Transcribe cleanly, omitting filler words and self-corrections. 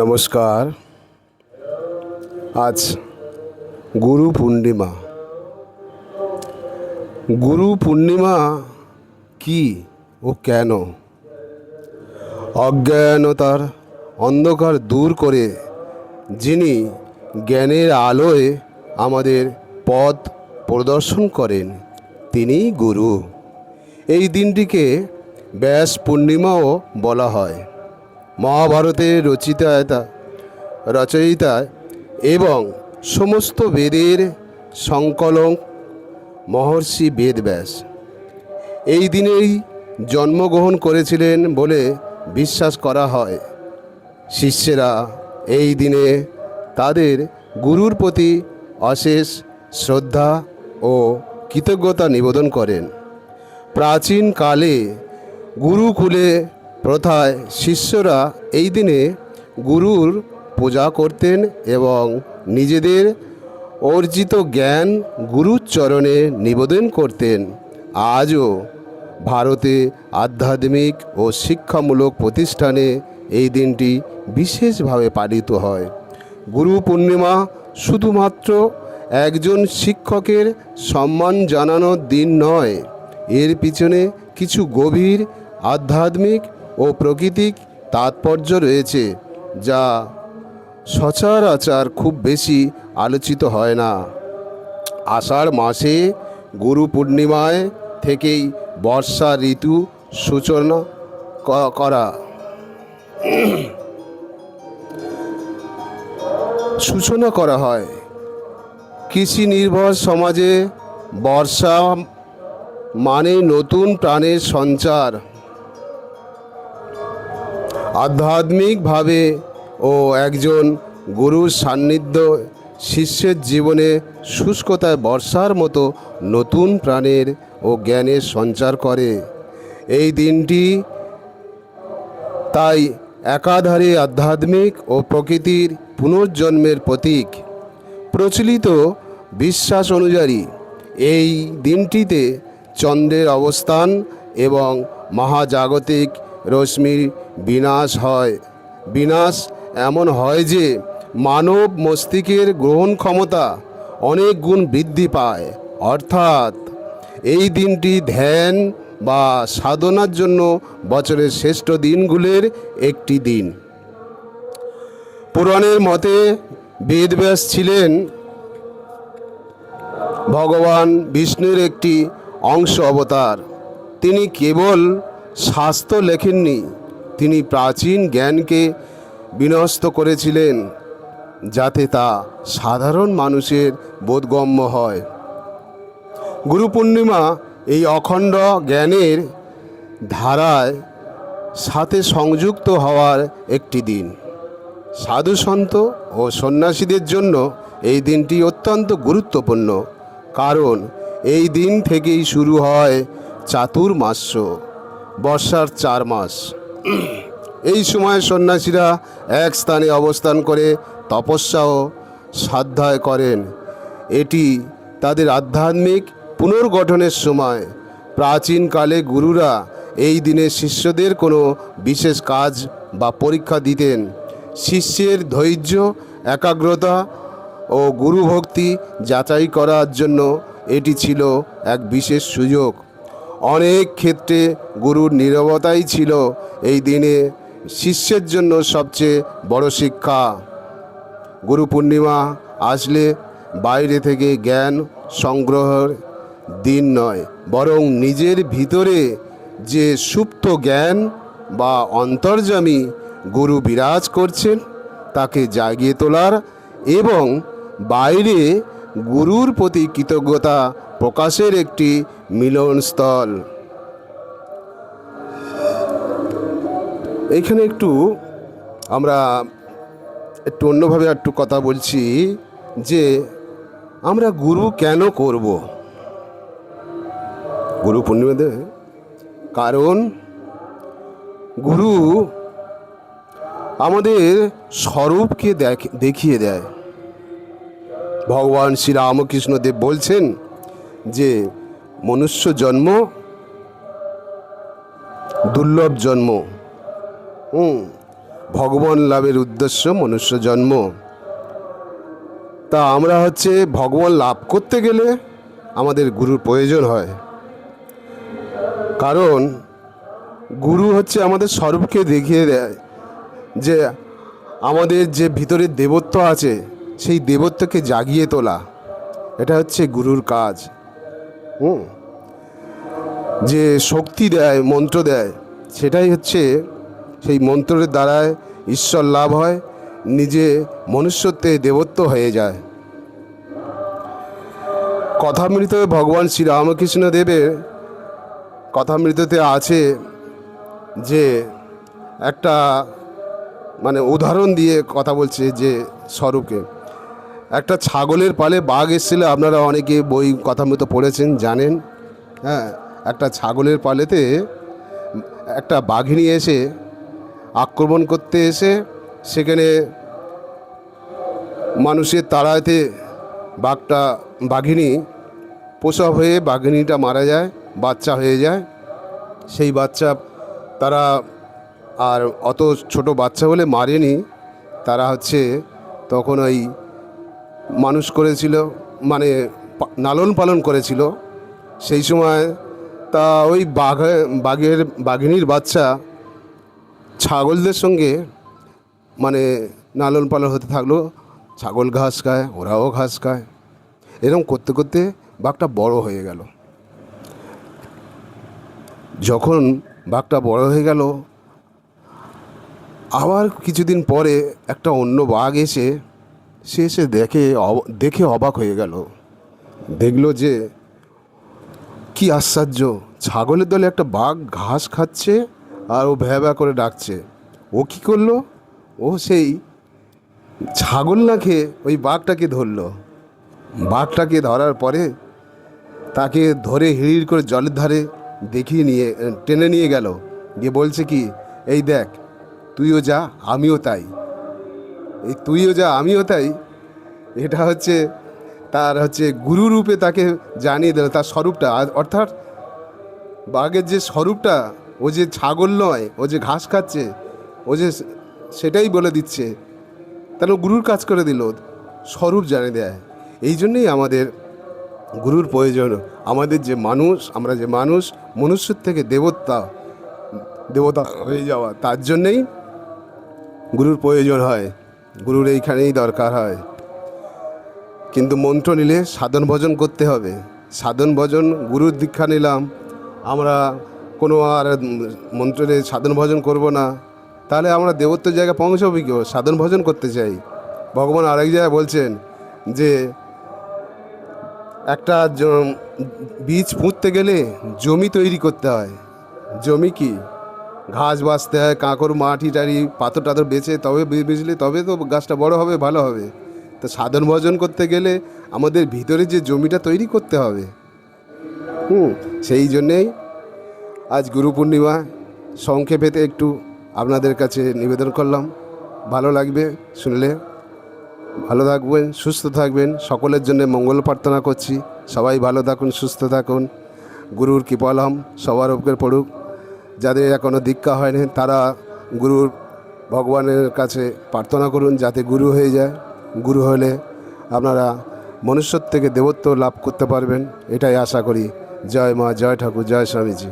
নমস্কার। আজ গুরু পূর্ণিমা। গুরু পূর্ণিমা কি ও কেন? অজ্ঞানতার অন্ধকার দূর করে যিনি জ্ঞানের আলোয় আমাদের পথ প্রদর্শন করেন, তিনিই গুরু। এই দিনটিকে ব্যাস পূর্ণিমাও বলা হয়। মহাভারতের রচয়িতা এবং সমস্ত বেদের সংকলক মহর্ষি বেদব্যাস এই দিনেই জন্মগ্রহণ করেছিলেন বলে বিশ্বাস করা হয়। শিষ্যেরা এই দিনে তাদের গুরুর প্রতি অশেষ শ্রদ্ধা ও কৃতজ্ঞতা নিবেদন করেন। প্রাচীনকালে গুরুকুলে প্রথায় শিষ্যরা এই দিনে গুরুর পূজা করতেন এবং নিজেদের অর্জিত জ্ঞান গুরুর চরণে নিবেদন করতেন। আজও ভারতে আধ্যাত্মিক ও শিক্ষামূলক প্রতিষ্ঠানে এই দিনটি বিশেষভাবে পালিত হয়। গুরু পূর্ণিমা শুধুমাত্র একজন শিক্ষকের সম্মান জানানোর দিন নয়, এর পিছনে কিছু গভীর আধ্যাত্মিক ও প্রাকৃতিক তাৎপর্য রয়েছে, যা সচরাচর খুব বেশি আলোচিত হয় না। আষাঢ় মাসে গুরু পূর্ণিমায় থেকেই বর্ষা ঋতু সূচনা করা হয়। কৃষি নির্ভর সমাজে বর্ষা মানে নতুন প্রাণের সঞ্চার। আধ্যাত্মিকভাবে ও একজন গুরুর সান্নিধ্য শিষ্যের জীবনে শুষ্কতায় বর্ষার মতো নতুন প্রাণের ও জ্ঞানের সঞ্চার করে। এই দিনটি তাই একাধারে আধ্যাত্মিক ও প্রকৃতির পুনর্জন্মের প্রতীক। প্রচলিত বিশ্বাস অনুযায়ী এই দিনটিতে চন্দ্রের অবস্থান এবং মহাজাগতিক রশ্মির বিনাশ এমন হয় যে মানব মস্তিষ্কের গ্রহণ ক্ষমতা অনেক গুণ বৃদ্ধি পায়। অর্থাৎ এই দিনটি ধ্যান বা সাধনার জন্য বছরের শ্রেষ্ঠ দিনগুলির একটি দিন। পুরাণের মতে বেদব্যাস ছিলেন ভগবান বিষ্ণুর একটি অংশ অবতার। তিনি কেবল শাস্ত্র লেখেননি, তিনি প্রাচীন জ্ঞানকে বিনষ্ট করেছিলেন যাতে তা সাধারণ মানুষের বোধগম্য হয়। গুরু পূর্ণিমা এই অখণ্ড জ্ঞানের ধারায় সাথে সংযুক্ত হওয়ার একটি দিন। সাধু সন্ত ও সন্ন্যাসীদের জন্য এই দিনটি অত্যন্ত গুরুত্বপূর্ণ, কারণ এই দিন থেকেই শুরু হয় চাতুর্মাস্য, বর্ষার 4 মাস। এই সময় সন্ন্যাসীরা এক স্থানে অবস্থান করে তপস্যা ও স্বাধ্যায় করেন। এটি তাদের আধ্যাত্মিক পুনর্গঠনের সময়। প্রাচীনকালে গুরুরা এই দিনে শিষ্যদের কোনো বিশেষ কাজ বা পরীক্ষা দিতেন। শিষ্যের ধৈর্য, একাগ্রতা ও গুরুভক্তি যাচাই করার জন্য এটি ছিল এক বিশেষ সুযোগ। অনেক ক্ষেত্রে গুরুর নীরবতাই ছিল এই দিনে শিষ্যের জন্য সবচেয়ে বড় শিক্ষা। গুরু পূর্ণিমা আসলে বাইরে থেকে জ্ঞান সংগ্রহের দিন নয়, বরং নিজের ভিতরে যে সুপ্ত জ্ঞান বা অন্তর্যামী গুরু বিরাজ করছেন তাকে জাগিয়ে তোলার এবং বাইরে গুরুর প্রতি কৃতজ্ঞতা প্রকাশের একটি মিলনস্থল। এইখানে আমরা একটু অন্যভাবে একটু কথা বলছি যে আমরা গুরু কেন করব গুরু পূর্ণিমাতে? কারণ গুরু আমাদের স্বরূপকে দেখিয়ে দেয়। ভগবান শ্রী রামকৃষ্ণদেব বলছেন যে মনুষ্য জন্ম দুর্লভ জন্ম, ভগবান লাভের উদ্দেশ্য মনুষ্য জন্ম। তা আমরা ভগবান লাভ করতে গেলে আমাদের গুরুর প্রয়োজন হয়, কারণ গুরু আমাদের স্বরূপকে দেখিয়ে দেয় যে আমাদের যে ভিতরের দেবত্ব আছে সেই দেবত্বকে জাগিয়ে তোলা, এটা গুরুর কাজ। যে শক্তি দেয়, মন্ত্র দেয়, সেটাই সেই মন্ত্রের দ্বারায় ঈশ্বর লাভ হয়, নিজে মনুষ্যত্বে দেবত্ব হয়ে যায়। কথামৃত ভগবান শ্রীরামকৃষ্ণ দেবের কথামৃততে আছে যে একটা উদাহরণ দিয়ে কথা বলছে যে স্বরূপকে। একটা ছাগলের পালে বাঘ এসেছিল, আপনারা অনেকে বই কথামৃত পড়েছেন, জানেন। হ্যাঁ, একটা ছাগলের পালেতে একটা বাঘিনী এসে আক্রমণ করতে এসে সেখানে মানুষের তাড়াতে বাঘিনী প্রসব হয়ে বাঘিনীটা মারা যায়, বাচ্চা হয়ে যায়। সেই বাচ্চা তারা আর অত ছোট বাচ্চা বলে মারেনি, তারা তখন ওই মানুষ করেছিল, লালন পালন করেছিল। সেই সময় তা ওই বাঘিনীর বাচ্চা ছাগলদের সঙ্গে লালন পালন হতে থাকলো। ছাগল ঘাস খায়, ওরাও ঘাস খায়। এরকম করতে করতে বাঘটা বড় হয়ে গেল। যখন বাঘটা বড় হয়ে গেল, আবার কিছুদিন পরে একটা অন্য বাঘ এসে দেখে অবাক হয়ে গেল। দেখলো যে কি আশ্চর্য, ছাগলের দলে একটা বাঘ ঘাস খাচ্ছে আর ও ভ্যা ভ্যা করে ডাকছে। ও কি করলো, ও সেই ছাগল না খেয়ে ওই বাঘটাকে ধরলো। বাঘটাকে ধরার পরে তাকে ধরে হিড় করে জলের ধারে টেনে নিয়ে গেল, গিয়ে বলছে কি, এই দেখ, তুইও যা আমিও তাই। এই তুইও যা আমিও তাই, এটা তার গুরু রূপে তাকে জানিয়ে দিল তার স্বরূপটা। অর্থাৎ বাঘের যে স্বরূপটা, ও যে ছাগল নয়, ও যে ঘাস খাচ্ছে, ও যে সেটাই বলে দিচ্ছে। তাহলে গুরুর কাজ করে দিল, স্বরূপ জানিয়ে দেয়। এই জন্যেই আমাদের গুরুর প্রয়োজন। আমাদের যে মানুষ, আমরা যে মানুষ, মনুষ্যের থেকে দেবতা হয়ে যাওয়া, তার জন্যেই গুরুর প্রয়োজন হয়, গুরুর এইখানেই দরকার হয়। কিন্তু মন্ত্র নিলে সাধন ভজন করতে হবে। সাধন ভজন, গুরুর দীক্ষা নিলাম, আমরা কোনো আর মন্ত্রে সাধন ভজন করব না, তাহলে আমরা দেবত্বের জায়গায় পৌঁছাবো কি? সাধন ভজন করতে চাই। ভগবান আরেক জায়গায় বলছেন যে একটা বীজ পুঁততে গেলে জমি তৈরি করতে হয়। জমি কি, ঘাস বাছতে হয়, কাঁকড় মাটি টাড়ি পাথর টাথর বেছে তবে বুঝলে তবে তো গাছটা বড় হবে, ভালো হবে। তো সাধন ভজন করতে গেলে আমাদের ভিতরে যে জমিটা তৈরি করতে হবে। সেই জন্যেই আজ গুরু পূর্ণিমা সংক্ষেপেতে একটু আপনাদের কাছে নিবেদন করলাম। ভালো লাগবে শুনলে। ভালো থাকবেন, সুস্থ থাকবেন, সকলের জন্য মঙ্গল প্রার্থনা করছি। সবাই ভালো থাকুন, সুস্থ থাকুন। গুরুর কৃপালাম সবার উপরে পড়ুক। যাদের এখনও দীক্ষা হয়নি তারা গুরুর ভগবানের কাছে প্রার্থনা করুন যাতে গুরু হয়ে যায়। গুরু হলে আপনারা মনুষ্যত্ব থেকে দেবত্ব লাভ করতে পারবেন, এটাই আশা করি। জয় মা, জয় ঠাকুর, জয় স্বামীজি।